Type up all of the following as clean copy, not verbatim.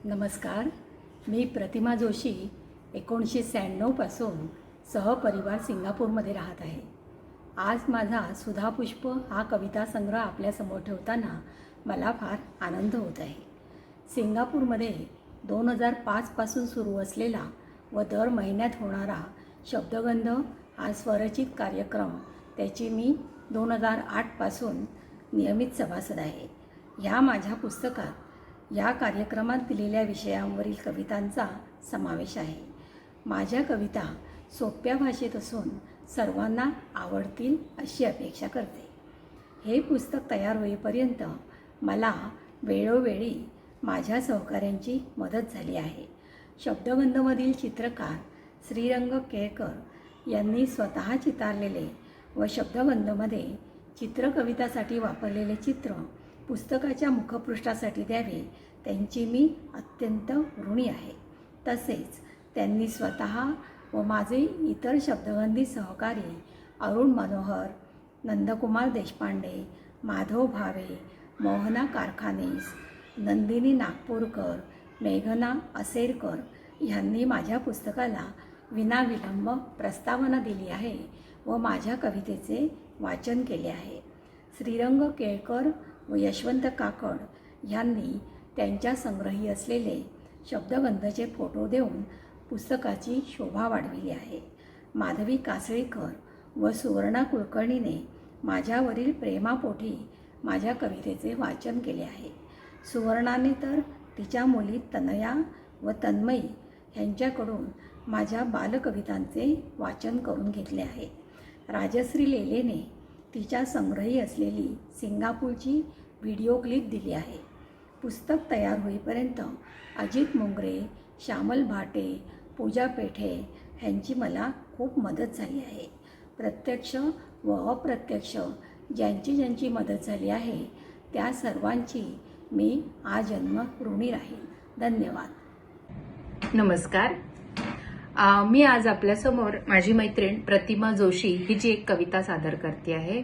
नमस्कार. मी प्रतिमा जोशी 1996 पासून सहपरिवार सिंगापूरमध्ये राहत आहे. आज माझा सुधापुष्प हा कविता संग्रह आपल्यासमोर ठेवताना मला फार आनंद होत आहे. सिंगापूरमध्ये 2005 पासून सुरू असलेला व दर महिन्यात होणारा शब्दगंध हा स्वरचित कार्यक्रम, त्याची मी 2008 पासून नियमित सभासद आहे. ह्या माझ्या पुस्तकात या कार्यक्रमात दिलेल्या विषयांवरील कवितांचा समावेश आहे. माझ्या कविता सोप्या भाषेत असून सर्वांना आवडतील अशी अपेक्षा करते. हे पुस्तक तयार होईपर्यंत मला वेळोवेळी माझ्या सहकाऱ्यांची मदत झाली आहे. शब्दगंधमधील चित्रकार श्रीरंग केळकर यांनी स्वतः चितारलेले व शब्दगंधमध्ये चित्रकवितासाठी वापरलेले चित्र पुस्तकाच्या मुखपृष्ठासाठी द्यावे, त्यांची मी अत्यंत ऋणी आहे. तसेच त्यांनी स्वतः व माझे इतर शब्दगंधी सहकारी अरुण मनोहर, नंदकुमार देशपांडे, माधव भावे, मोहना कारखानीस, नंदिनी नागपूरकर, मेघना असेरकर ह्यांनी माझ्या पुस्तकाला विनाविलंब प्रस्तावना दिली आहे व माझ्या कवितेचे वाचन केले आहे. श्रीरंग केळकर व यशवंत काकड यांनी त्यांच्या संग्रही असलेले शब्दगंधचे फोटो देऊन पुस्तकाची शोभा वाढविली आहे. माधवी कासळीकर व सुवर्णा कुलकर्णीने माझ्यावरील प्रेमापोटी माझ्या कवितेचे वाचन केले आहे. सुवर्णाने तर तिच्या मुली तनया व तन्मयी यांच्याकडून माझ्या बालकवितांचे वाचन करून घेतले आहे. राजश्री लेलेने तिच्या संग्रही असलेली सिंगापूरची व्हिडिओ क्लिप दिली आहे. पुस्तक तयार होईपर्यंत अजित मुंगरे, श्यामल भाटे, पूजा पेठे ह्यांची मला खूप मदत झाली आहे. प्रत्यक्ष व अप्रत्यक्ष ज्यांची ज्यांची मदत झाली आहे त्या सर्वांची मी आजन्म ऋणी राहीन. धन्यवाद. नमस्कार. मी आज आपल्यासमोर माझी मैत्रीण प्रतिमा जोशी हिची एक कविता सादर करते आहे.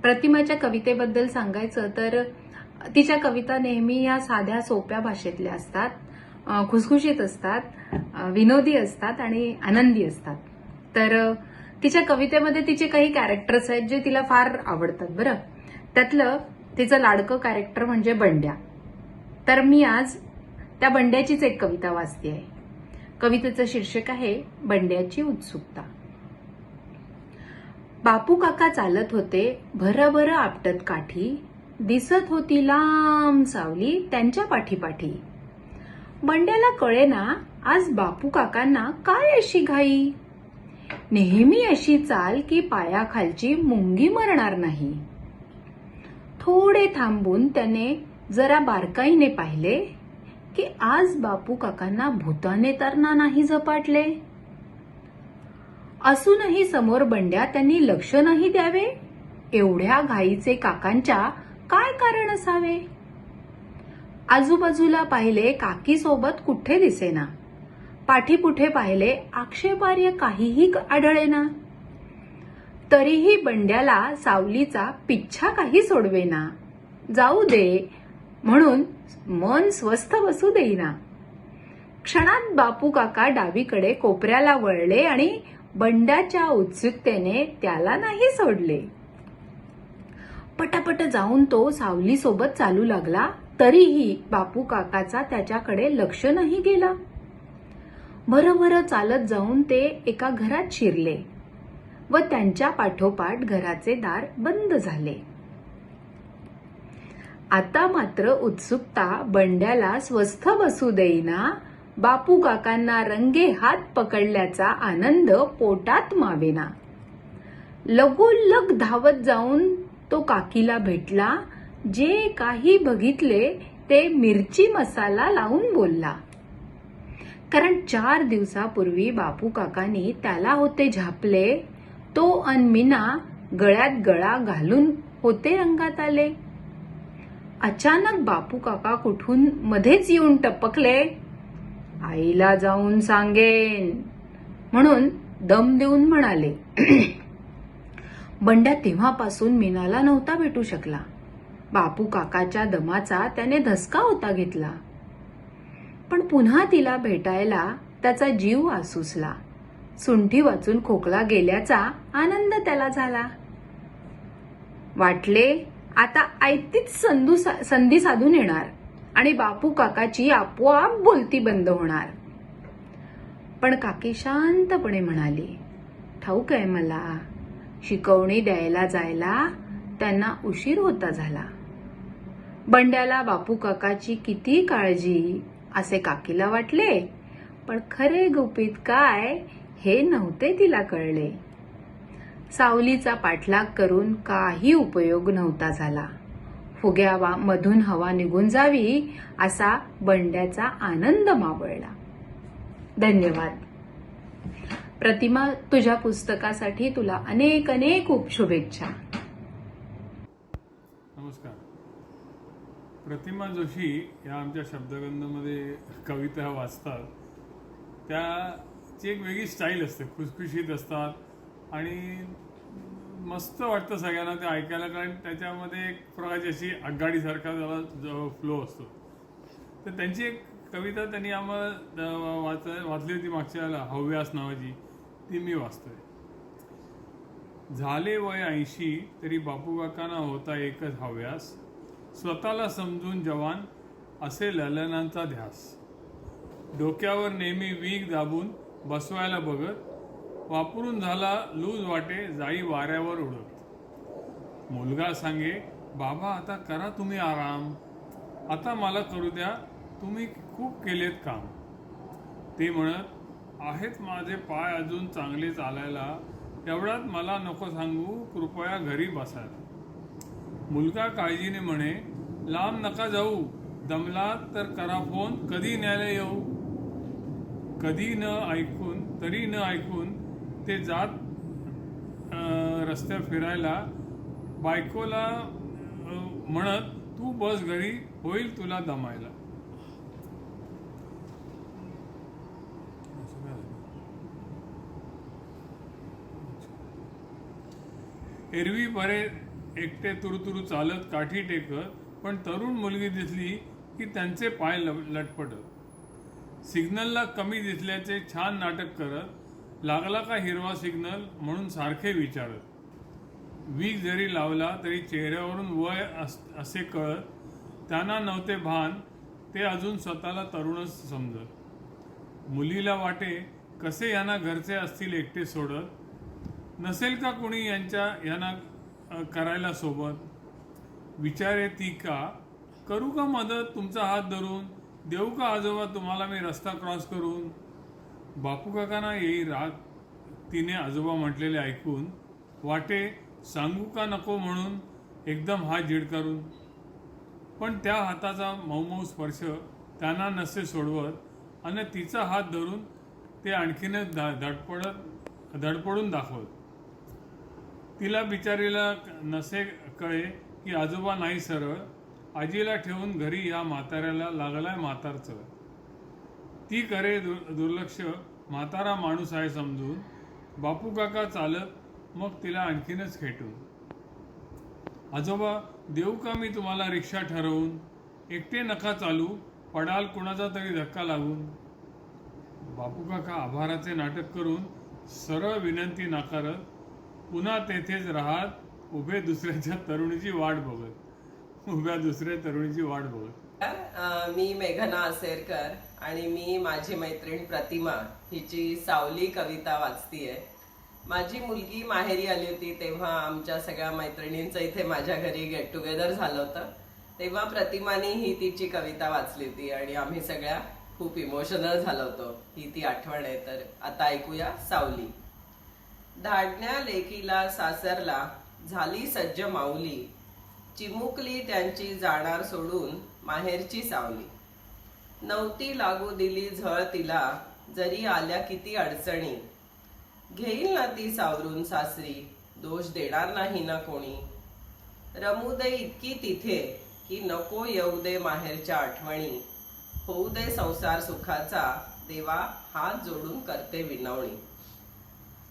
प्रतिमाच्या कवितेबद्दल सांगायचं तर तिच्या कविता नेहमी या साध्या सोप्या भाषेतल्या असतात, खुसखुशीत असतात, विनोदी असतात आणि आनंदी असतात. तर तिच्या कवितेमध्ये तिचे काही कॅरेक्टर्स आहेत जे तिला फार आवडतात. बरं, त्यातलं तिचं लाडकं कॅरेक्टर म्हणजे बंड्या. तर मी आज त्या बंड्याचीच एक कविता वाचते आहे. कवितेचं शीर्षक आहे बंड्याची उत्सुकता. बापू काका चालत होते भरभर आपटत काठी, दिसत होती लांब सावली त्यांच्या पाठीपाठी. बंड्याला कळेना आज बापू काकांना काय अशी घाई, नेहमी अशी चाल की पायाखालची मुंगी मरणार नाही. थोडे थांबून त्याने जरा बारकाईने पाहिले की आज बापू काकांना भूताने तर नाही झपाटले. असूनही समोर बंड्या त्यांनी लक्ष नाही द्यावे, एवढ्या घाईचे काकांच्या काय कारण असावे. आजूबाजूला पाहिले काकी सोबत कुठे दिसेना, पाठीपुठे पाहिले आक्षेपार्ह काहीही आढळेना. तरीही बंड्याला सावलीचा पिच्छा काही सोडवेना. जाऊ दे म्हणून मन स्वस्थ बसू देईना. क्षणात बापू काका डावीकडे कोपऱ्याला वळले आणि बंड्याच्या उत्सुकतेने त्याला नाही सोडले. पटापट जाऊन तो सावली सोबत चालू लागला, तरीही बापू काकाचा त्याच्याकडे लक्ष नाही गेला. भरभर चालत जाऊन ते एका घरात शिरले व त्यांच्या पाठोपाठ घराचे दार बंद झाले. आता मात्र उत्सुकता बंड्याला स्वस्थ बसू देईना. बापू काकांना रंगे हात पकडल्याचा आनंद पोटात मावेना. लगोलग धावत जाऊन तो काकीला भेटला. जे काही बघितले ते मिरची मसाला लावून बोलला. कारण 4 दिवसापूर्वी बापू काकांनी त्याला होते झापले. तो अन मीना गळ्यात गळा घालून होते रंगात आले. अचानक बापू काका कुठून मध्येच येऊन टपकले. आईला जाऊन सांगेन म्हणून दम देऊन म्हणाले. बंड्या तेव्हापासून मीनाला नव्हता भेटू शकला. बापू काकाच्या दमाचा त्याने धसका होता घेतला. पण पुन्हा तिला भेटायला त्याचा जीव आसुसला. सुंठी वाचून खोकला गेल्याचा आनंद त्याला झाला. वाटले आता आयतीच संधी साधून येणार आणि बापू काकाची आपोआप बोलती बंद होणार. पण काकी शांतपणे म्हणाली, ठाऊक आहे मला, शिकवणी द्यायला जायला त्यांना उशीर होता झाला. बंड्याला बापू काकाची किती काळजी असे काकीला वाटले, पण खरे गुपित काय हे नव्हते तिला कळले. सावलीचा पाठलाग करून काही उपयोग नव्हता झाला. फुग्यामधून हवा निघून जावी असा बंड्याचा आनंद मावळला. धन्यवाद प्रतिमा, तुझ्या पुस्तकासाठी तुला अनेक अनेक शुभेच्छा. नमस्कार. प्रतिमा जोशी या आमच्या शब्दगंधामध्ये कविता वाचतात. त्याची एक वेगळी स्टाईल असते, खुसखुशीत असतात आणि मस्त वाटतं सगळ्यांना ते ऐकायला, कारण त्याच्यामध्ये एक प्रकारची अशी आगगाडीसारखा त्याला जो फ्लो असतो. तर त्यांची एक कविता त्यांनी आम्हाला वाचली होती मागच्या वेळेला, हव्यास नावाची, ती मी वाचतोय. झाले वय 80 तरी बापू काकांना होता एकच हव्यास, स्वतःला समजून जवान असे ललनांचा ध्यास. डोक्यावर नेहमी वीग दाबून बसवायला बघत, वापरून झाला लूज वाटे जाई वाऱ्यावर उडत. मुलगा सांगे, बाबा आता करा तुम्ही आराम, आता मला करू द्या, तुम्ही खूप केलेत काम. ते म्हणत, आहेत माझे पाय अजून चांगले चालायला, एवढ्यात मला नको सांगू, कृपया घरी बसायला. मुलगा काळजीने म्हणे, लांब नका जाऊ, दमलात तर करा फोन, कधी न्यायला येऊ. कधी तरी न ऐकून ते जात रस्त्यावर फिरायला. बायकोला म्हणत, तू बस घरी, होईल तुला दमायला. एरवी बरे एकटे तुरुतुरु चालत काठी टेकत, पण तरुण मुलगी दिसली की त्यांचे पाय लटपटत. सिग्नलला कमी दिसल्याचे छान नाटक करत, लागला का हिरवा सिग्नल म्हणून सारखे विचारत. वीग जरी लावला तरी चेहऱ्यावरून वय असे कळत, त्यांना नव्हते भान, ते अजून स्वतःला तरुणच समजत. मुलीला वाटे, कसे यांना घरचे असतील एकटे सोडत, नसेल का कुणी यांना करायला सोबत. विचारे ती का, करू का मदत तुमचा हात धरून, देऊ का आजोबा तुम्हाला मी रस्ता क्रॉस करून. बापू काकांना येई राग तिने आजोबा म्हटलेले ऐकून, वाटे सांगू का नको म्हणून एकदम हात झिडकारून. पण त्या हाताचा मऊमऊ स्पर्श त्यांना नसे सोडवत आणि तिचा हात धरून ते आणखीनच धडपडून दाखवत. तिला बिचारीला नसे कळे की आजोबा नाही सरळ, आजीला ठेवून घरी या म्हाताऱ्याला लागलाय म्हातारचं. ती करे दुर्लक्ष, म्हातारा माणूस आहे समजून, बापू काका चालत मग तिला आणखीनच खेटून. आजोबा देऊ का मी तुम्हाला रिक्षा ठरवून, एकटे नका चालू, पडाल कुणाचा तरी धक्का लागून. बापू काका आभाराचे नाटक करून सरळ विनंती नाकारत, पुन्हा तेथेच राहत, उभे दुसऱ्या तरुणीची वाट बघत. मी मेघना असेरकर आणि मी माझी मैत्रीण प्रतिमा हिची सावली कविता वाचतीये. माझी मुलगी माहेरी आली होती तेव्हा आमच्या सगळ्या मैत्रिणींचं इथे माझ्या घरी गेट टुगेदर झालं होतं. तेव्हा प्रतिमाने ही तिची कविता वाचली होती आणि आम्ही सगळ्या खूप इमोशनल झालो होतो. ही ती आठवण आहे. तर आता ऐकूया सावली. धाडण्या लेकीला सासरला झाली सज्ज माऊली, चिमुकली त्यांची जाणार सोडून माहेरची सावली. नव्हती लागू दिली झळ तिला, जरी आल्या किती अडचणी, घेईल ना ती सावरून सासरी, दोष देणार नाही ना कोणी. रमू दे इतकी तिथे की नको येऊ दे माहेरच्या आठवणी, होऊ दे संसार सुखाचा, देवा हात जोडून करते विनवणी.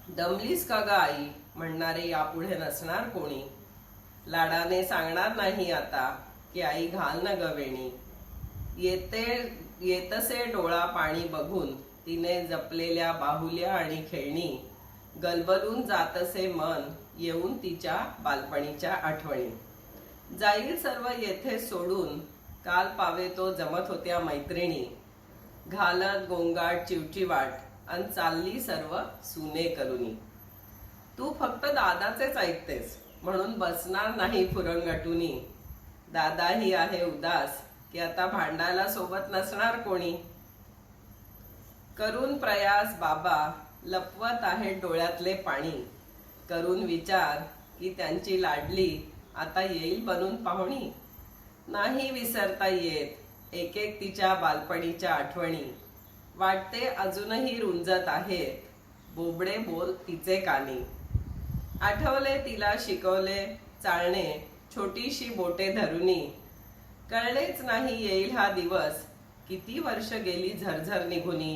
दमलीस का ग आई म्हणणारे यापुढे नसणार कोणी, लाडाने सांगणार नाही आता की आई घाल न गवेणी. येतसे डोळा पाणी बघून तिने जपलेल्या बाहुल्या आणि खेळणी, गलबलून जातसे मन येऊन तिच्या बालपणीच्या आठवणी. जाईल सर्व येथे सोडून काल पावे तो जमत होत्या मैत्रिणी, घालत गोंगाट चिवचिवाट अन चालली सर्व सुने करुनी. तू फक्त दादाचेच ऐकतेस म्हणून बसणार नाही फुरंगटुनी. दादाही आहे उदास की आता भांडायला सोबत नसणार कोणी. करून प्रयास बाबा लपवत आहे डोळ्यातले पाणी, करून विचार की त्यांची लाडली आता येईल बनून पाहुणी. नाही विसरता येत एक एक तिच्या बालपणीच्या आठवणी, वाटते अजूनही रुंजत आहेत बोबडे बोल तिचे कानी. आठवले तिला शिकवले चालणे छोटीशी बोटे धरुनी, कळलेच नाही येईल हा दिवस किती वर्ष गेली झरझर निघुनी.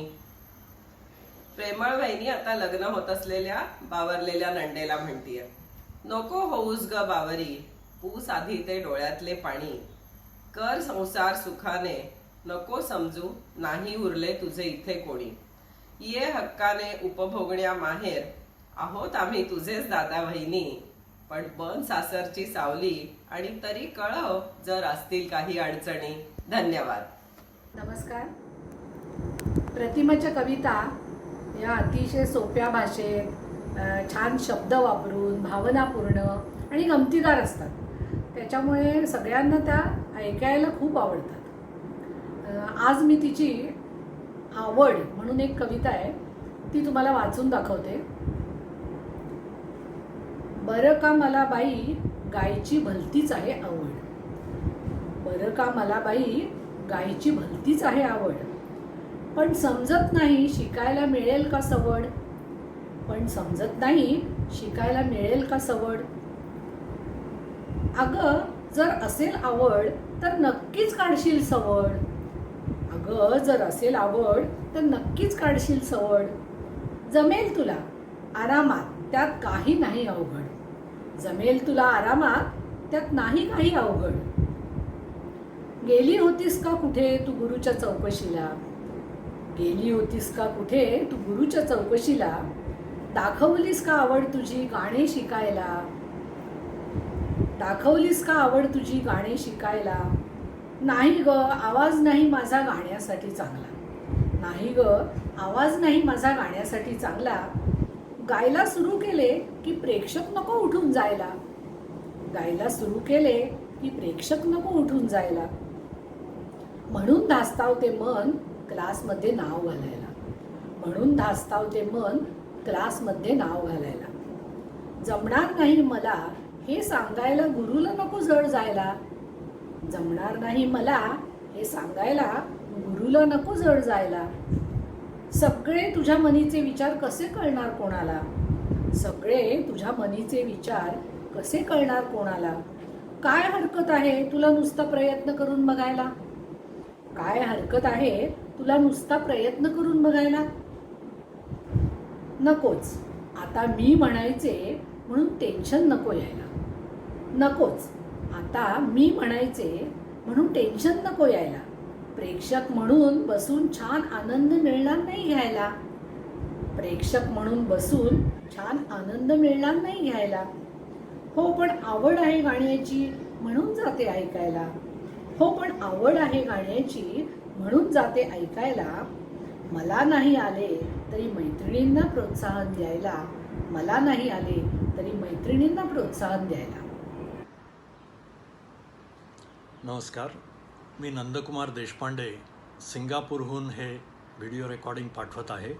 प्रेमळ वहिनी आता लग्न होत असलेल्या बावरलेल्या नंडेला म्हणतीय, नको होऊस ग बावरी, पूस आधी ते डोळ्यातले पाणी. कर संसार सुखाने, नको समजू नाही उरले तुझे इथे कोणी. ये हक्काने उपभोगण्या माहेर, आहोत आम्ही तुझेच दादा वहिनी. पण बन सासरची सावली आणि तरी कळव जर असतील काही अडचणी. धन्यवाद. नमस्कार. प्रतिमाच्या कविता या अतिशय सोप्या भाषेत छान शब्द वापरून भावनापूर्ण आणि गमतीदार असतात. त्याच्यामुळे सगळ्यांना त्या ऐकायला खूप आवडतात. आज मी तिची आवड म्हणून एक कविता आहे ती तुम्हाला वाचून दाखवते. बरं का मला बाई गायची भलतीच आहे आवड. बरं का मला बाई गायची भलतीच आहे आवड. पण समजत नाही शिकायला मिळेल का सवड. पण समजत नाही शिकायला मिळेल का सवड. अगं जर असेल आवड तर नक्कीच काढशील सवड. अगं जर असेल आवड तर नक्कीच काढशील सवड. जमेल तुला आरामात त्यात काही नाही अवघड. जमेल तुला आरामात त्यात नाही काही अवघड. गेली होतीस का कुठे तू गुरुच्या चौकशीला. गेली होतीस का कुठे तू गुरुच्या चौकशीला. दाखवलीस का आवड तुझी गाणे शिकायला. दाखवलीस का आवड तुझी गाणे शिकायला. नाही ग आवाज नाही माझा गाण्यासाठी चांगला. नाही ग आवाज नाही माझा गाण्यासाठी चांगला. गायला सुरू केले की प्रेक्षक नको उठून जायला. गायला सुरू केले की प्रेक्षक नको उठून जायला. म्हणून धास्तावते मन क्लासमध्ये नाव घालायला. म्हणून धास्तावते मन क्लासमध्ये नाव घालायला. जमणार नाही मला हे सांगायला गुरुला नको जड जायला. जमणार नाही मला हे सांगायला गुरुला नको जड जायला. सगळे तुझ्या मनीचे विचार कसे कळणार कोणाला. सगळे तुझ्या मनीचे विचार कसे कळणार कोणाला. काय हरकत आहे तुला नुसता प्रयत्न करून बघायला. काय हरकत आहे तुला नुसता प्रयत्न करून बघायला. नकोच आता मी म्हणायचे म्हणून टेन्शन नको यायला. नकोच आता मी म्हणायचे म्हणून टेन्शन नको यायला. प्रेक्षक म्हणून बसून छान आनंद मिळणार नाही घ्यायला. प्रेक्षक म्हणून बसून छान आनंद मिळणार नाही घ्यायला. हो पण आवड आहे गाण्याची म्हणून जाते ऐकायला. हो पण आवड आहे गाण्याची म्हणून जाते ऐकायला. मला नाही आले तरी मैत्रिणींना प्रोत्साहन द्यायला. मला नाही आले तरी मैत्रिणींना प्रोत्साहन द्यायला. नमस्कार, मी नंदकुमार देशपांडे सिंगापूरहून हे व्हिडिओ रेकॉर्डिंग पाठवत आहे.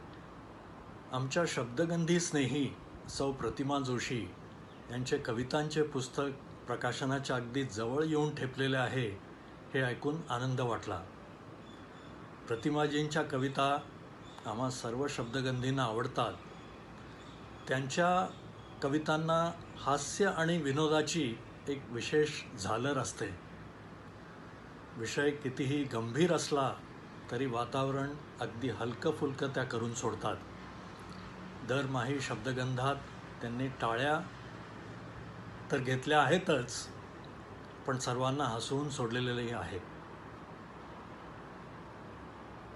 आमच्या शब्दगंधी स्नेही सौ प्रतिमा जोशी यांचे कवितांचे पुस्तक प्रकाशनाच्या अगदी जवळ येऊन ठेपलेले आहे हे ऐकून आनंद वाटला. प्रतिमाजींच्या कविता आम्हा सर्व शब्दगंधींना आवडतात. त्यांच्या कवितांना हास्य आणि विनोदाची एक विशेष झालर असते. विषय कितीही गंभीर असला तरी वातावरण अगदी हलकं फुलकं त्या करून सोडतात. दरमाही शब्दगंधात त्यांनी टाळ्या तर घेतल्या आहेतच, पण सर्वांना हसवून सोडलेलेही आहे.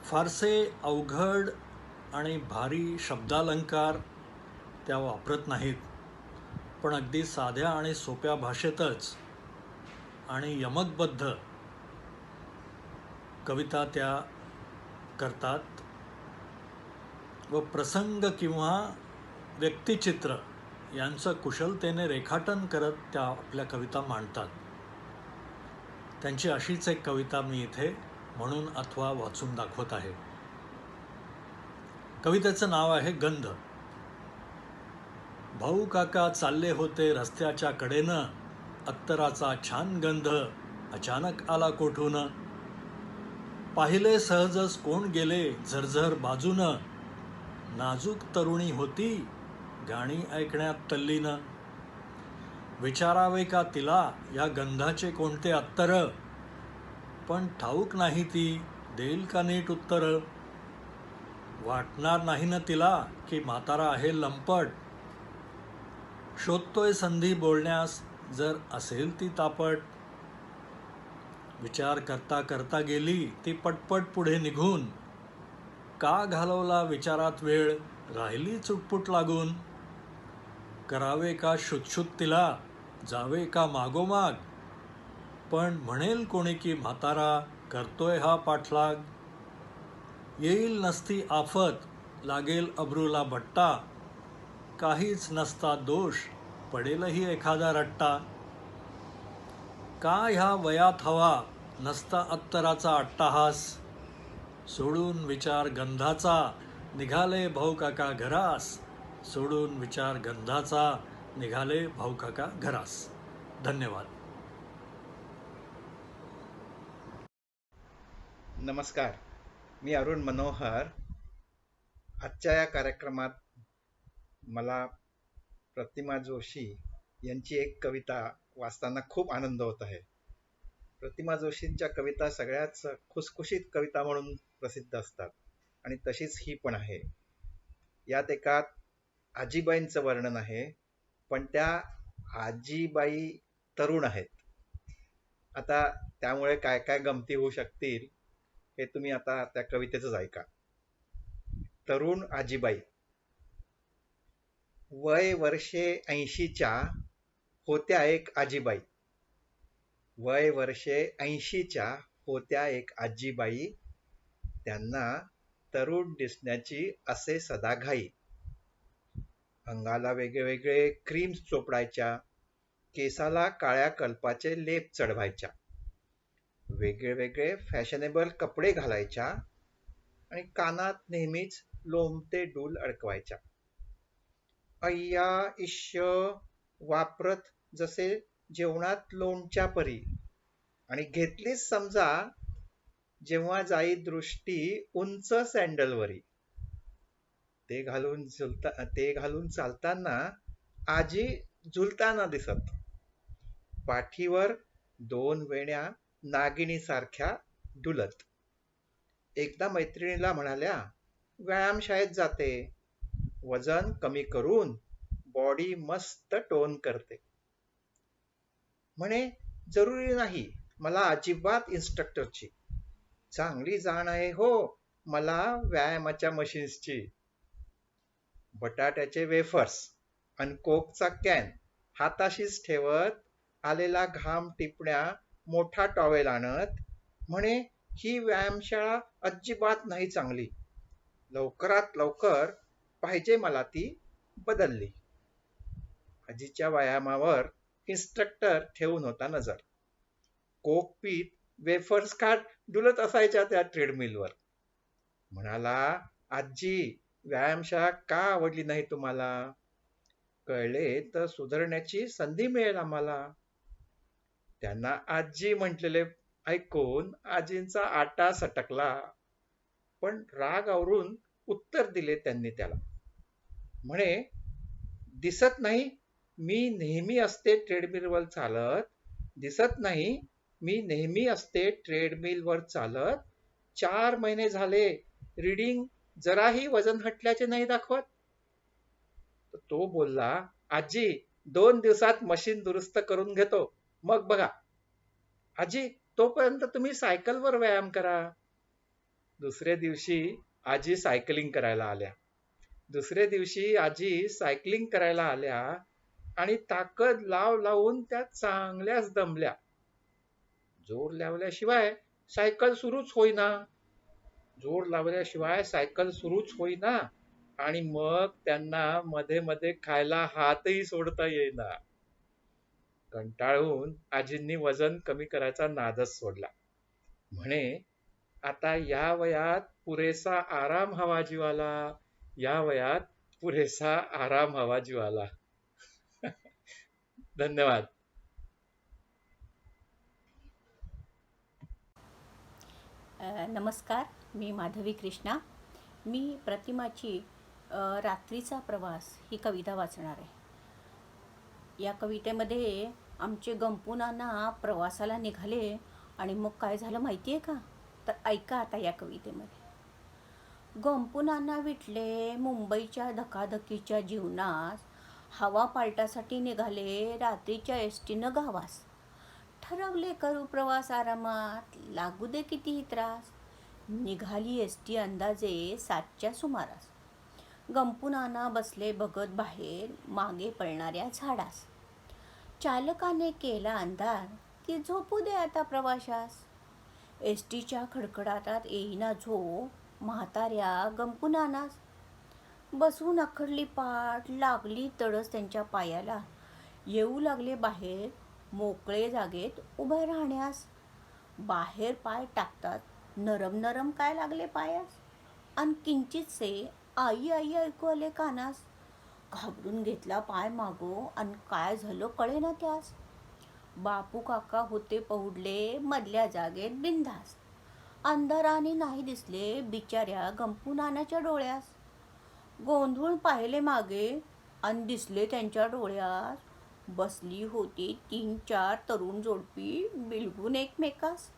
फारसे अवघड आणि भारी शब्दालंकार त्या वापरत नाहीत, पण अगदी साध्या आणि सोप्या भाषेतच आणि यमकबद्ध कविता त्या करतात व प्रसंग किंवा व्यक्तिचित्र यांचं कुशलतेने रेखाटन करत त्या आपल्या कविता मांडतात. त्यांची अशीच एक कविता मी इथे म्हणून अथवा वाचून दाखवत आहे. कवितेचं नाव आहे गंध. भाऊ काका चालले होते रस्त्याच्या कडेनं, अत्तराचा छान गंध अचानक आला कोठून. पाहिले सहजच कोण गेले झरझर बाजूनं, नाजूक तरुणी होती गाणी ऐकण्यात तल्लीन. विचारावे का तिला या गंधाचे कोणते अत्तर, पण ठाऊक नाही ती देईल का नीट उत्तर. वाटणार नाही ना तिला की म्हातारा आहे लंपट, शोधतोय संधी बोलण्यास जर असेल ती तापट. विचार करता करता गेली ती पटपट पुढे निघून, का घालवला विचारात वेळ राहिली चुटपुट लागून. करावे का शुतशुत तिला जावे का मागोमाग, पण म्हणेल कोणी की म्हातारा करतोय हा पाठलाग. येईल नसती आफत लागेल अब्रूला बट्टा, काहीच नसता दोष पडेलही एखादा रट्टा. का ह्या वयात हवा नसता अत्तराचा अट्टाहास, सोडून विचार गंधाचा निघाले भाऊ काका घरास. सोडून विचार गंधाचा निघाले भाऊ काका घरास. धन्यवाद. नमस्कार, मी अरुण मनोहर. आजच्या या कार्यक्रमात मला प्रतिमा जोशी यांची एक कविता वाचताना खूप आनंद होत आहे. प्रतिमा जोशींच्या कविता सगळ्याच खुसखुशीत कविता म्हणून प्रसिद्ध असतात आणि तशीच ही पण आहे. यात एका आजीबाईंचं वर्णन आहे, पण त्या आजीबाई तरुण आहेत. आता त्यामुळे काय काय गमती होऊ शकतील हे तुम्ही आता त्या कवितेचंच ऐका. तरुण आजीबाई. वय वर्षे 80च्या होत्या एक आजीबाई. वय वर्षे 80च्या होत्या एक आजीबाई, त्यांना तरुण दिसण्याची असे सदा घाई. अंगाला वेगवेगळे क्रीम्स चोपडायच्या, केसाला काळ्या कल्पाचे लेप चढवायच्या, वेगळे फॅशनेबल कपडे घालायच्या आणि कानात नेहमीच लोंबते डूल अडकवायच्या. अय्या इश्य वापरत जसे जेवणात लोणच्या परी, आणि घेतलीच समजा जेव्हा जाई दृष्टी उंच सँडलवरी. ते घालून चालताना आजी झुलताना दिसत. पाठीवर 2 वेण्या नागिनीसारख्या डुलत. एकदा मैत्रिणीला म्हणाल्या, व्यायामशाळेत जाते, वजन कमी करून बॉडी मस्त टोन करते. म्हणे जरुरी नाही मला अजिबात इन्स्ट्रक्टरची, चांगली जाण आहे हो मला व्यायामाच्या मशीन्सची. बटाट्याचे वेफर्स आणि कोकचा कॅन हाताशीच ठेवत, आलेला घाम टिपण्या मोठा टॉवेल आणत, म्हणे ही व्यायामशाळा अजिबात नाही चांगली, लवकरात लवकर पाहिजे मला ती बदलली. आजीच्या व्यायामावर इन्स्ट्रक्टर ठेवून होता नजर. कोक पीत वेफर्स खात डुलत असायच्या त्या ट्रेडमिलवर. म्हणाला, आजी व्यायामशाळा का आवडली नाही तुम्हाला? कळले तर सुधारण्याची संधी मिळेल आम्हाला. त्यांना आजी म्हटलेले ऐकून आजींचा आटा सटकला, पण राग आवरून उत्तर दिले त्यांनी त्याला. म्हणे दिसत नाही मी नेहमी असते ट्रेडमिलवर चालत, दिसत नाही मी नेहमी असते ट्रेडमिलवर चालत, 4 महिने झाले रीडिंग जराही वजन हटल्याचे नाही दाखवत. तो बोलला, आजी 2 दिवसात मशीन दुरुस्त करून घेतो, मग बघा. आजी तोपर्यंत तुम्ही सायकलवर व्यायाम करा. दुसऱ्या दिवशी आजी सायकलिंग करायला आल्या. दुसऱ्या दिवशी आजी सायकलिंग करायला आल्या आणि ताकद लावून त्या चांगल्याच दमल्या. जोर लावल्याशिवाय सायकल सुरूच होईना. जोर लावल्याशिवाय सायकल सुरूच होईना आणि मग त्यांना मध्ये मध्ये खायला हातही सोडता येईना. कंटाळून आजींनी वजन कमी करायचा नादच सोडला. म्हणे, आता या वयात पुरेसा आराम हवा जीवाला, या वयात पुरेसा आराम हवा जीवाला. धन्यवाद. नमस्कार, मी माधवी कृष्णा. मी प्रतिमाची रात्रीचा प्रवास ही कविता वाचणार आहे. या कवितेमध्ये आमचे गंपू नाना प्रवासाला निघाले आणि मग काय झालं माहिती आहे का? तर ऐका आता या कवितेमध्ये. गंपू नाना विटले मुंबईच्या धकाधकीच्या जीवनास, हवा पालटासाठी निघाले रात्रीच्या एसटीनं गावास. ठरवले करू प्रवास आरामात, लागू दे कितीही त्रास. निघाली एसटी अंदाजे 7च्या सुमारास. गंपू नाना बसले बघत बाहेर मागे पळणाऱ्या झाडास. चालकाने केला अंधार की झोपू दे आता प्रवाशास. एसटीच्या खडखडाटात येईना झोप म्हाताऱ्या गंपू नानास. बसून अखडली पाठ, लागली तडस त्यांच्या पायाला. येऊ लागले बाहेर मोकळे जागेत उभे राहण्यास. बाहेर पाय टाकतात नरम नरम काय लागले पायास. आणि किंचितसे आई आई ऐकू आले कानास. घाबरून घेतला पाय मागो आणि काय झालं कळेना त्यास. बापू काका होते पहुडले मधल्या जागेत बिनधास्त. अंधाराने नाही दिसले बिचाऱ्या गंपू नानाच्या डोळ्यास. गोंधळून पाहिले मागे आणि दिसले त्यांच्या डोळ्यास. बसली होती 3-4 तरुण जोडपी बिलगून एकमेकास.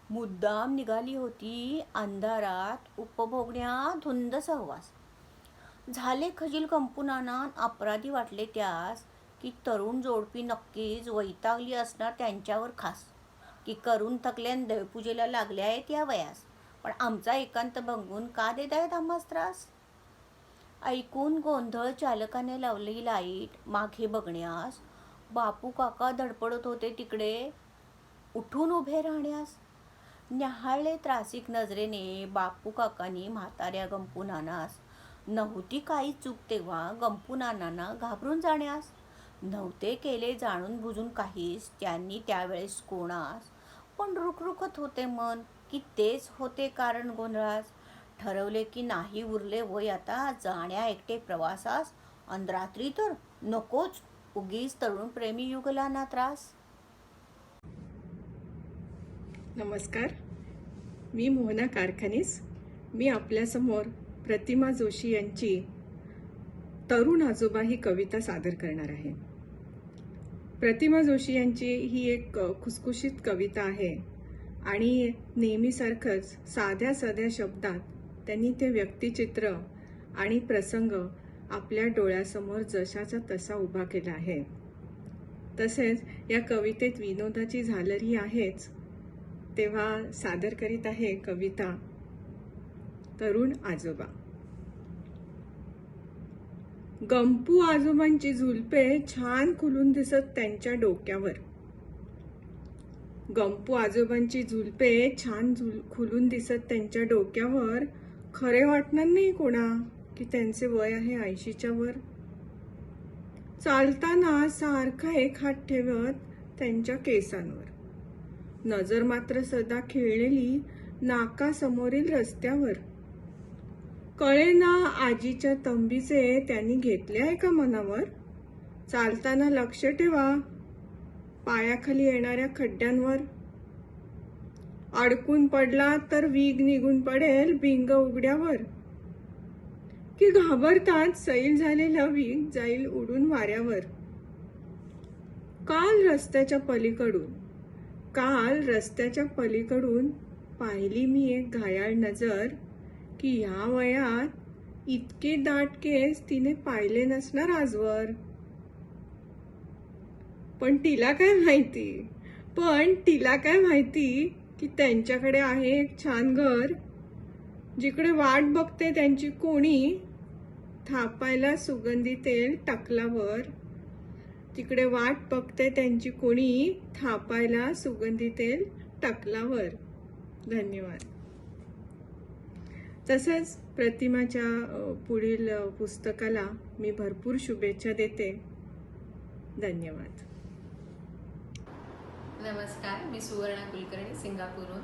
मुद्दाम निघाली होती अंधारात उपभोगण्या धुंद सहवास. झाले खजील गंपू नाना, अपराधी वाटले त्यास की तरुण जोडपी नक्कीच वैतागली असणार त्यांच्यावर खास. की करून थकल्यान देवपूजेला लागल्या आहेत या वयास. पण आमचा एकांत बघून का देत आहेत आम्हास त्रास. ऐकून गोंधळ चालकाने लावली लाईट मागे बघण्यास. बापू काका धडपडत होते तिकडे उठून उभे राहण्यास. न्याहाळले त्रासिक नजरेने बापू काकांनी म्हाताऱ्या गंपू नानास. नव्हती काही चूक तेव्हा गंपू नानांना घाबरून जाण्यास. नव्हते केले जाणून बुजून काहीच त्यांनी त्यावेळेस कोणास. पण रुकरुकत होते मन की तेच होते कारण गोंधळास. ठरवले की नाही उरले वय आता जाण्या एकटे प्रवासास. आणि रात्री तर नकोच उगीच तरुण प्रेमी युगलांना त्रास. नमस्कार, मी मोहना कारखानीस. मी आपल्यासमोर प्रतिमा जोशी यांची तरुण आजोबा ही कविता सादर करणार आहे. प्रतिमा जोशी यांची ही एक खुसखुशीत कविता आहे आणि नेहमीसारखंच साध्या साध्या शब्दात त्यांनी ते व्यक्तिचित्र आणि प्रसंग आपल्या डोळ्यासमोर जशाचा तसा उभा केला आहे. तसेच या कवितेत विनोदाची झालरही आहेच. तेव्हा सादर करीत आहे कविता तरुण आजोबा. गंपू आजोबांची झुलपे छान खुलून दिसत त्यांच्या डोक्यावर. गंपू आजोबांची झुलपे छान खुलून दिसत त्यांच्या डोक्यावर. खरे वाटणार नाही कोणा की त्यांचे वय आहे 80च्या वर. चालताना सारखा एक हात ठेवत त्यांच्या केसांवर. नजर मात्र सदा खिळलेली नाकासमोरील रस्त्यावर. कळेना आजीच्या तंबीचे त्यांनी घेतले आहे का मनावर. चालताना लक्ष ठेवा पायाखाली येणाऱ्या खड्ड्यांवर. अडकून पडला तर वीग निघून पडेल भिंग उघड्यावर. की घाबरतात सैल झालेला वीग जाईल उडून वाऱ्यावर. काल रस्त्याच्या पलीकडून पाहिली मी एक घायाळ नजर. की ह्या वयात इतके दाट केस तिने पाहिले नसणार आजवर. पण तिला काय माहिती की त्यांच्याकडे आहे एक छान घर. जिकडे वाट बघते त्यांची कोणी, थापायला सुगंधी तेल टाकल्यावर. तिकडे वाट बघते त्यांची कोणी, थापायला सुगंधी तेल टाकल्यावर. धन्यवाद. तसंच प्रतिमाच्या पुढील पुस्तकाला मी भरपूर शुभेच्छा देते. धन्यवाद. नमस्कार, मी सुवर्णा कुलकर्णी सिंगापूरहून.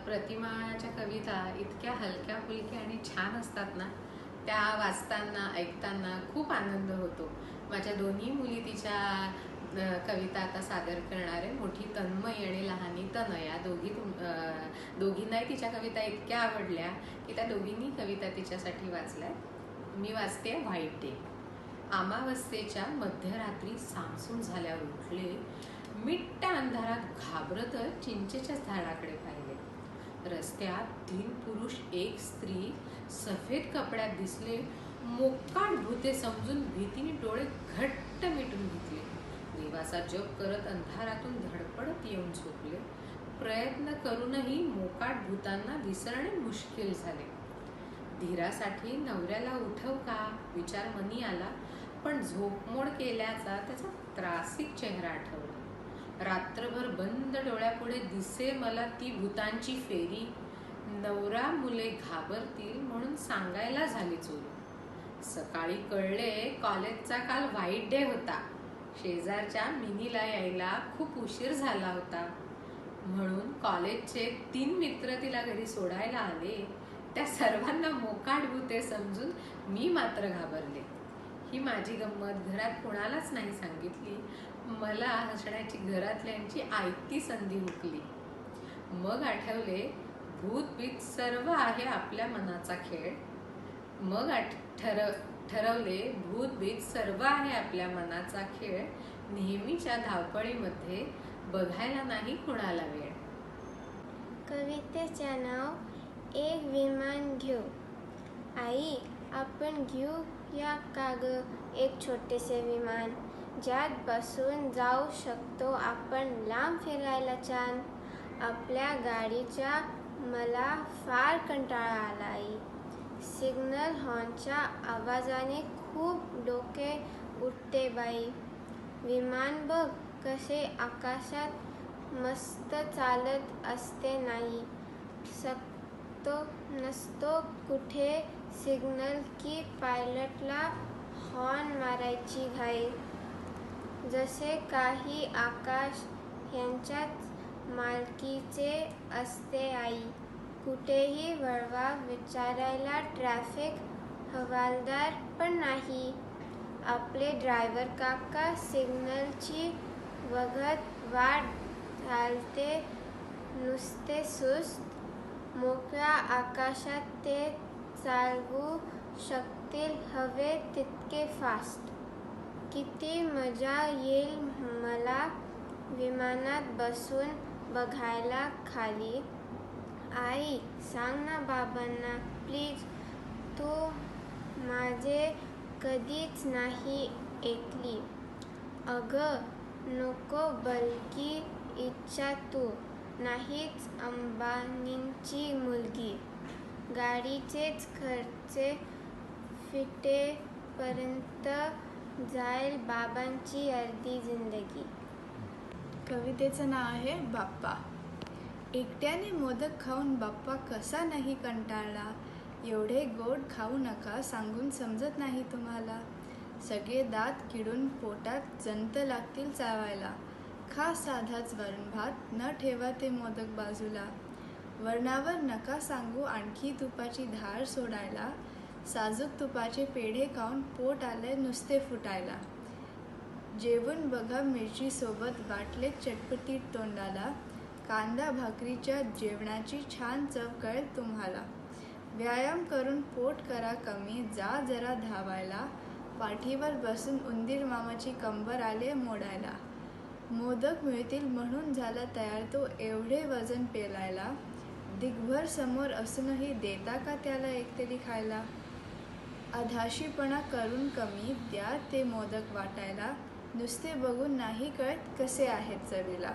प्रतिमाच्या कविता इतक्या हलक्या फुलक्या आणि छान असतात ना, त्या वाचताना ऐकताना खूप आनंद होतो. माझ्या दोन्ही मुली तिच्या कविता आता सादर करणार आहे. मोठी तन्मयी आणि लहानी तनया दोघींनाही तिच्या कविता इतक्या आवडल्या की त्या दोघींनी कविता तिच्यासाठी वाचल्या. मी वाचते व्हाईट डे. अमावस्येच्या मध्यरात्री सामसूम झाल्यावर उठले. मिट्ट अंधारात घाबरत चिंचेच्या झाडाकडे पाहिले. रस्त्यात 3 पुरुष 1 स्त्री सफेद कपड्यात दिसले. मोकाट भूते समजून भीतीने डोळे घट्ट मिटून घेतले. देवाचा जप करत अंधारातून धडपडत येऊन झोपले. प्रयत्न करूनही मोकाट भूतांना विसरणे मुश्किल झाले. धीरासाठी नवऱ्याला उठव का विचार मनी आला, पण झोपमोड केल्याचा त्याचा त्रासिक चेहरा आठवला. रात्रभर बंद डोळ्यापुढे दिसे मला ती भूतांची फेरी. नवरा मुले घाबरतील म्हणून सांगायला झाली चोरी. सकाळी कळले कॉलेजचा काल व्हाईट डे होता. शेजारच्या मिनीला यायला खूप उशीर झाला होता. म्हणून कॉलेजचे 3 मित्र तिला घरी सोडायला आले. त्या सर्वांना मोकाट भूते समजून मी मात्र घाबरले. ही माझी गंमत घरात कोणालाच नाही सांगितली. मला हसण्याची घरातल्यांची आयती संधी हुकली. मग आठवले भूतबीत सर्व आहे आपल्या मनाचा खेळ. मग ठरवले भूतबीत सर्व आहे आपल्या मनाचा खेळ. नेहमीच्या धावपळीमध्ये बघायला नाही कुणाला वेळ. कवितेचे नाव एक विमान घेऊ. आई, आपण घेऊ या का ग एक छोटेसे विमान, ज्यात बसून जाऊ शकतो आपण लांब फिरायला छान. आपल्या गाडीच्या मला फार कंटाळा आला आई. सिग्नल हॉर्नच्या आवाजाने खूप डोके उठते बाई. विमान बघ कसे आकाशात मस्त चालत असते. नाही सकतो नसतो कुठे सिग्नल की पायलटला हॉर्न मारायची घाई. जसे काही आकाश ह्यांच्यात मालकीचे असते आई. कुठेही वळवा विचारायला ट्रॅफिक हवालदार पण नाही. आपले ड्रायव्हर काका सिग्नलची बघत वाट घालते नुसते सुस्त. मोकळ्या आकाशात ते चालवू शकतील हवे तितके फास्ट. किती मजा येईल मला विमानात बसून बघायला खाली. आई सांग ना बाबांना प्लीज, तू माझे कधीच नाही ऐकली. अगं नको बलकी इच्छा तू नाहीच अंबानींची मुलगी. गाडीचेच खर्चे फिटेपर्यंत जाईल बाबांची अर्धी जिंदगी. कवितेचं नाव आहे बाप्पा. एकट्याने मोदक खाऊन बाप्पा कसा नाही कंटाळला. एवढे गोड खाऊ नका सांगून समजत नाही तुम्हाला. सगळे दात किडून पोटात जंत लागतील चावायला. खा साधाच वरण भात, न ठेवा ते मोदक बाजूला. वरणावर नका सांगू आणखी तुपाची धार सोडायला. साजूक तुपाचे पेढे खाऊन पोट आले नुसते फुटायला. जेवून बघा मिरचीसोबत वाटले चटपटीत तोंडाला. कांदा भाकरीच्या जेवणाची छान चव कळेल तुम्हाला. व्यायाम करून पोट करा कमी, जा जरा धावायला. पाठीवर बसून उंदीर मामाची कंबर आले मोडायला. मोदक मिळतील म्हणून झाला तयार तो एवढे वजन पेलायला. दिग्भर समोर असूनही देता का त्याला एकतरी खायला. अधाशीपणा करून कमी, द्या ते मोदक वाटायला. नुसते बघून नाही कळत कसे आहेत चवीला.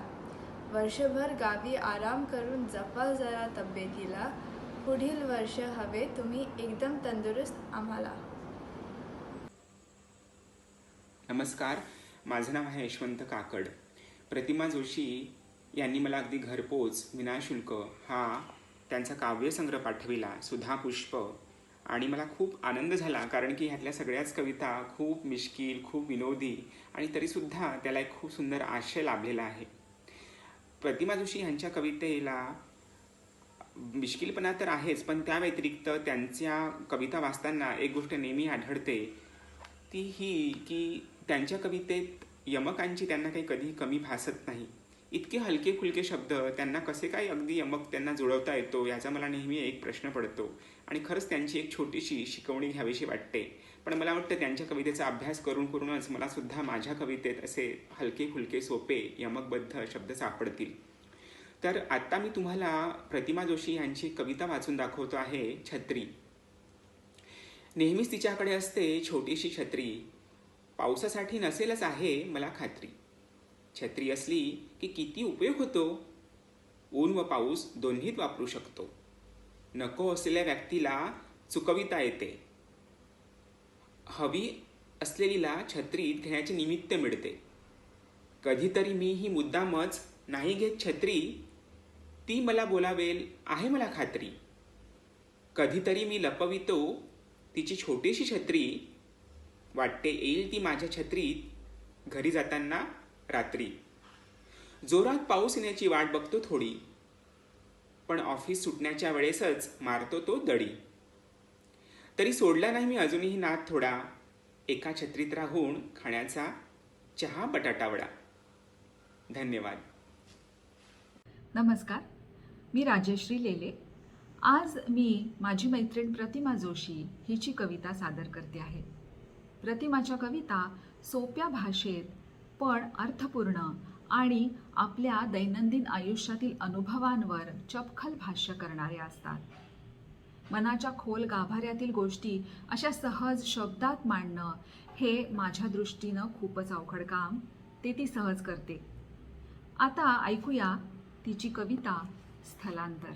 वर्षभर गावी आराम करून जपा जरा तब्येतीला. पुढील वर्ष हवे तुम्ही एकदम तंदुरुस्त आम्हाला. नमस्कार, माझं नाव आहे यशवंत काकड. प्रतिमा जोशी यांनी मला अगदी घरपोच विनाशुल्क हा त्यांचा काव्यसंग्रह पाठविला, सुधा पुष्प. आणि मला खूप आनंद झाला, कारण की ह्यातल्या सगळ्याच कविता खूप मिश्किल, खूप विनोदी आणि तरीसुद्धा त्याला एक खूप सुंदर आशय लाभलेला आहे. प्रतिमा जोशी यांच्या कवितेला मिश्किलपणा तर आहेच, पण त्या व्यतिरिक्त त्यांच्या कविता वाचताना एक गोष्ट नेहमी आढळते, ती ही की त्यांच्या कवितेत यमकांची त्यांना काही कधी कमी भासत नाही. इतके हलके फुलके शब्द त्यांना कसे काय अगदी यमक त्यांना जुळवता येतो, याचा मला नेहमी एक प्रश्न पडतो. आणि खरंच त्यांची एक छोटीशी शिकवणी घ्यावीशी वाटते. पण मला वाटतं त्यांच्या कवितेचा अभ्यास करूनच मला सुद्धा माझ्या कवितेत असे हलके फुलके सोपे यमकबद्ध शब्द सापडतील. तर आत्ता मी तुम्हाला प्रतिमा जोशी यांची कविता वाचून दाखवतो आहे, छत्री. नेहमीच तिच्याकडे असते छोटीशी छत्री, पावसासाठी नसेलच आहे मला खात्री. छत्री असली की किती उपयोग होतो, ऊन व पाऊस दोन्हीत वापरू शकतो. नको असलेल्या व्यक्तीला चुकविता येते, हवी असलेलीला छत्रीत घेण्याचे निमित्त मिळते. कधीतरी मी ही मुद्दामच नाही घेत छत्री, ती मला बोलावेल आहे मला खात्री. कधीतरी मी लपवितो तिची छोटीशी छत्री, वाटते येईल ती माझ्या छत्रीत घरी जाताना रात्री. जोरात पाऊस येण्याची वाट बघतो थोडी, पण ऑफिस सुटण्याच्या वेळेसच मारतो तो दडी. तरी सोडला नाही मी अजूनही नाद थोडा, एका छत्रीत राहून खाण्याचा चहा बटाटावडा. धन्यवाद. नमस्कार, मी राजश्री लेले. आज मी माझी मैत्रीण प्रतिमा जोशी हिची कविता सादर करते आहे. प्रतिमाच्या कविता सोप्या भाषेत पण अर्थपूर्ण आणि आपल्या दैनंदिन आयुष्यातील अनुभवांवर चपखल भाष्य करणाऱ्या असतात. मनाच्या खोल गाभाऱ्यातील गोष्टी अशा सहज शब्दात मांडणं हे माझ्या दृष्टीनं खूपच अवघड काम, ते ती सहज करते. आता ऐकूया तिची कविता स्थलांतर.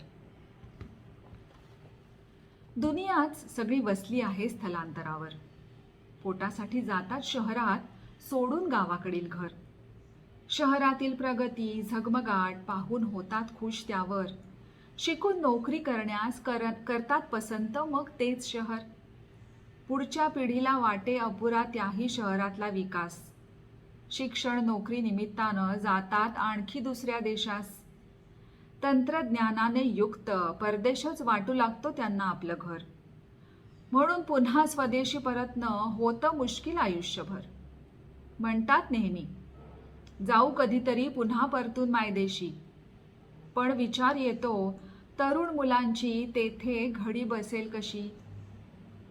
दुनियाच सगळी वसली आहे स्थलांतरावर. पोटासाठी जातात शहरात, सोडून गावाकडील घर. शहरातील प्रगती झगमगाट पाहून होतात खुश त्यावर. शिकून नोकरी करण्यास करतात पसंत मग तेच शहर. पुढच्या पिढीला वाटे अपुरा त्याही शहरातला विकास. शिक्षण नोकरी निमित्तानं जातात आणखी दुसऱ्या देशास. तंत्रज्ञानाने युक्त परदेशच वाटू लागतो त्यांना आपलं घर. म्हणून पुन्हा स्वदेशी परतणं होतं मुश्किल आयुष्यभर. म्हणतात नेहमी जाऊ कधीतरी पुन्हा परतून मायदेशी, पण विचार येतो तरुण मुलांची तेथे घडी बसेल कशी.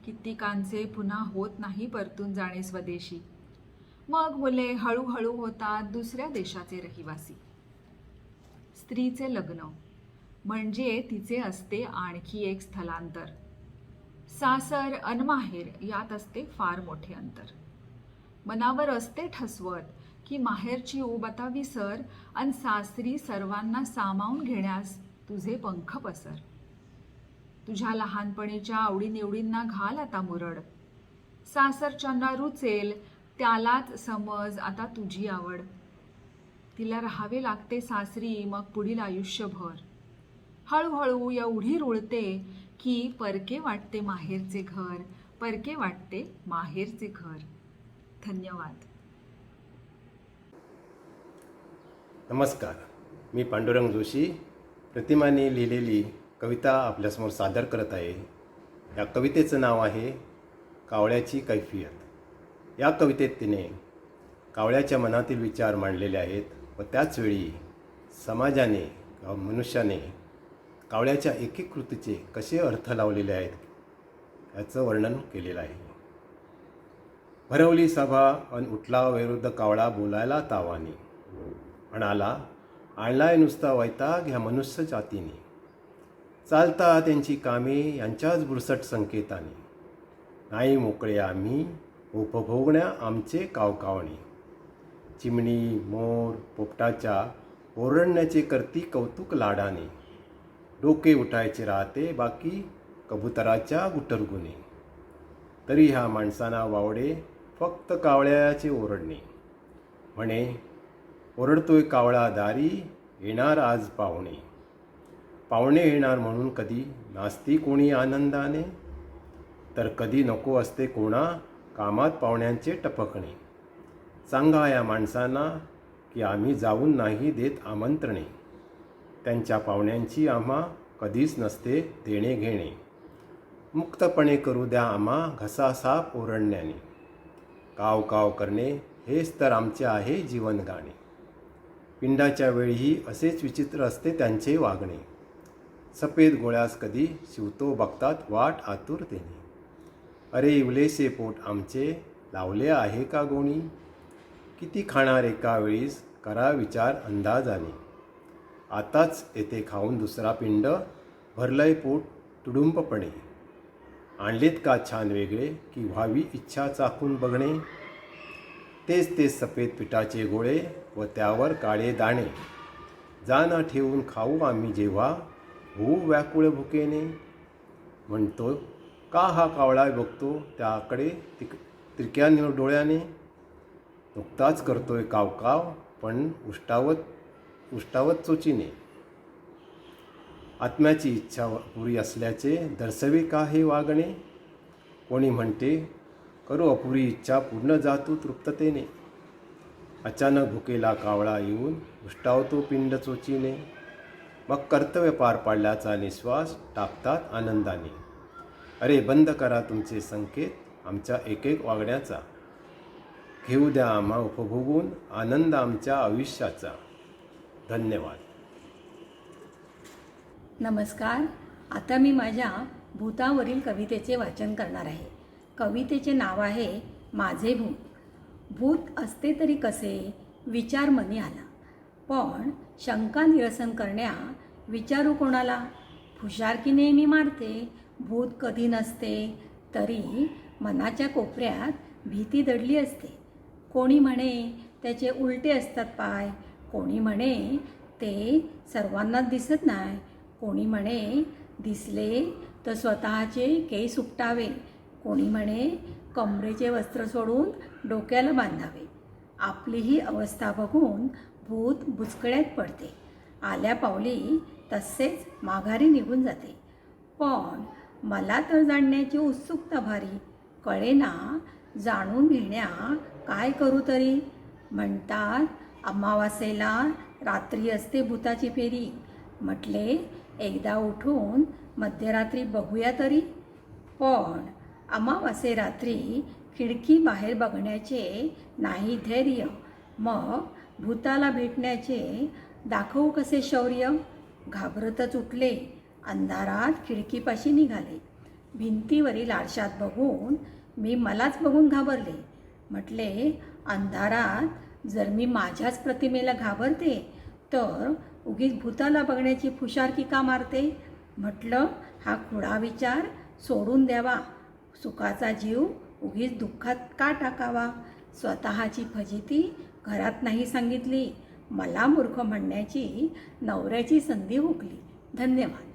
कित्येकांचे पुन्हा होत नाही परतून जाणे स्वदेशी. मग मुले हळूहळू होतात दुसऱ्या देशाचे रहिवासी. स्त्रीचे लग्न म्हणजे तिचे असते आणखी एक स्थलांतर. सासर अन माहेर यात असते फार मोठे अंतर. मनावर असते ठसवत की माहेरची ऊब आता विसर, अन सासरी सर्वांना सामावून घेण्यास तुझे पंख पसर. तुझ्या लहानपणीच्या आवडीनिवडींना घाल आता मुरड. सासरच्यांना रुचेल त्यालाच समज आता तुझी आवड. तिला राहावे लागते सासरी मग पुढील आयुष्यभर. हळूहळू एवढी रुळते की परके वाटते माहेरचे घर, परके वाटते माहेरचे घर. धन्यवाद. नमस्कार, मी पांडुरंग जोशी प्रतिमाने लिहिलेली कविता आपल्यासमोर सादर करत आहे. या कवितेचं नाव आहे कावळ्याची कैफियत. या कवितेत तिने कावळ्याच्या मनातील विचार मांडलेले आहेत व त्याचवेळी समाजाने मनुष्याने कावळ्याच्या एकेक कृतीचे कसे अर्थ लावलेले आहेत याचं वर्णन केलेलं आहे. भरवली सभा अन उठला विरुद्ध कावळा बोलायला तावानी. म्हणाला आणलाय नुसता वैताग ह्या मनुष्य जातीने. चालता त्यांची कामे यांच्याच बुरसट संकेताने. नाही मोकळे आम्ही उपभोगण्या आमचे कावकावणे. चिमणी मोर पोपटाच्या ओरडण्याचे करती कौतुक लाडाने. डोके उठायचे राहते बाकी कबुतराच्या गुटरगुणे. तरी ह्या माणसांना वावडे फक्त कावळ्याचे ओरडणे. म्हणे ओरडतोय कावळा दारी, येणार आज पाहुणे. पाहुणे येणार म्हणून कधी नाचती कोणी आनंदाने, तर कधी नको असते कोणा कामात पाहुण्यांचे टपकणे. सांगा या माणसांना की आम्ही जाऊन नाही देत आमंत्रणे. त्यांच्या पाहुण्यांची आम्हा कधीच नसते देणे घेणे. मुक्तपणे करू द्या आम्हा घसा साफ ओरडण्याने. काव काव करणे हेच तर आमचे आहे जीवन गाणे. पिंडाच्या वेळीही असेच विचित्र असते त्यांचे वागणे. सफेद गोळ्यास कधी शिवतो बघतात वाट आतुरतेने. अरे इवलेसे पोट आमचे लावले आहे का गोणी. किती खाणार एका वेळीस करा विचार अंदाजाने. आताच येथे खाऊन दुसरा पिंड भरलंय पोट तुडुंबपणे. आणलेत का छान वेगळे की व्हावी इच्छा चाकून बघणे. तेच ते सफेद पिठाचे गोळे व त्यावर काळे दाणे. जाण ठेवून खाऊ आम्ही जेव्हा होऊ व्याकुळ भुकेने. म्हणतो का हा कावळा बघतो त्याकडे तिरक्या डोळ्याने. नुकताच करतोय कावकाव पण उष्टावत चोचीने. आत्म्याची इच्छा पुरी असल्याचे दर्शवे का हे वागणे. कोणी म्हणते करू अपुरी इच्छा पूर्ण जातो तृप्ततेने. अचानक भुकेला कावळा येऊन उष्टावतो पिंड चोचीने. मग कर्तव्य पार पाडल्याचा निश्वास टाकतात आनंदाने. अरे बंद करा तुमचे संकेत आमच्या एक एक वागण्याचा. घेऊ द्या आम्हा उपभोगून आनंद आमच्या आयुष्याचा. धन्यवाद. नमस्कार. आता मी माझ्या भूतावरील कवितेचे वाचन करणार आहे. कवितेचे नाव आहे माझे भूत. भूत असते तरी कसे विचार मनी आला. पण शंका निरसन करण्या विचारू कोणाला. फुशारकी नेहमी मारते भूत कधी नसते. तरी मनाच्या कोपऱ्यात भीती दडली असते. कोणी म्हणे त्याचे उलटे असतात पाय. कोणी म्हणे ते सर्वांनाच दिसत नाही. कोणी म्हणे दिसले तर स्वतःचे केस उपटावे. कोणी म्हणे कमरेचे वस्त्र सोडून डोक्याला बांधावे. आपली ही अवस्था बघून भूत बुचकळ्यात पडते. आल्या पावली तसेच माघारी निघून जाते. पण मला तर जाणण्याची उत्सुकता भारी. कळेना जाणून घेण्या काय करू तरी. म्हणतात अमावास्येला रात्री असते भूताची फेरी. म्हटले एकदा उठून मध्यरात्री बघूया तरी. पण अमावास्ये रात्री खिडकी बाहेर बघण्याचे नाही धैर्य. मग भूताला भेटण्याचे दाखवू कसे शौर्य. घाबरतच उठले अंधारात खिडकीपाशी निघाले. भिंतीवरील आरशात बघून मी मलाच बघून घाबरले. म्हटले अंधारात जर मी माझ्याच प्रतिमेला घाबरते तर उगीच भूताला बघण्याची फुशारकी का मारते. म्हटलं हा खुळा विचार सोडून द्यावा. सुखाचा जीव उगीच दुःखात का टाकावा. स्वतःची फजिती घरात नाही सांगितली. मला मूर्ख म्हणण्याची नवऱ्याची संधी हुकली. धन्यवाद.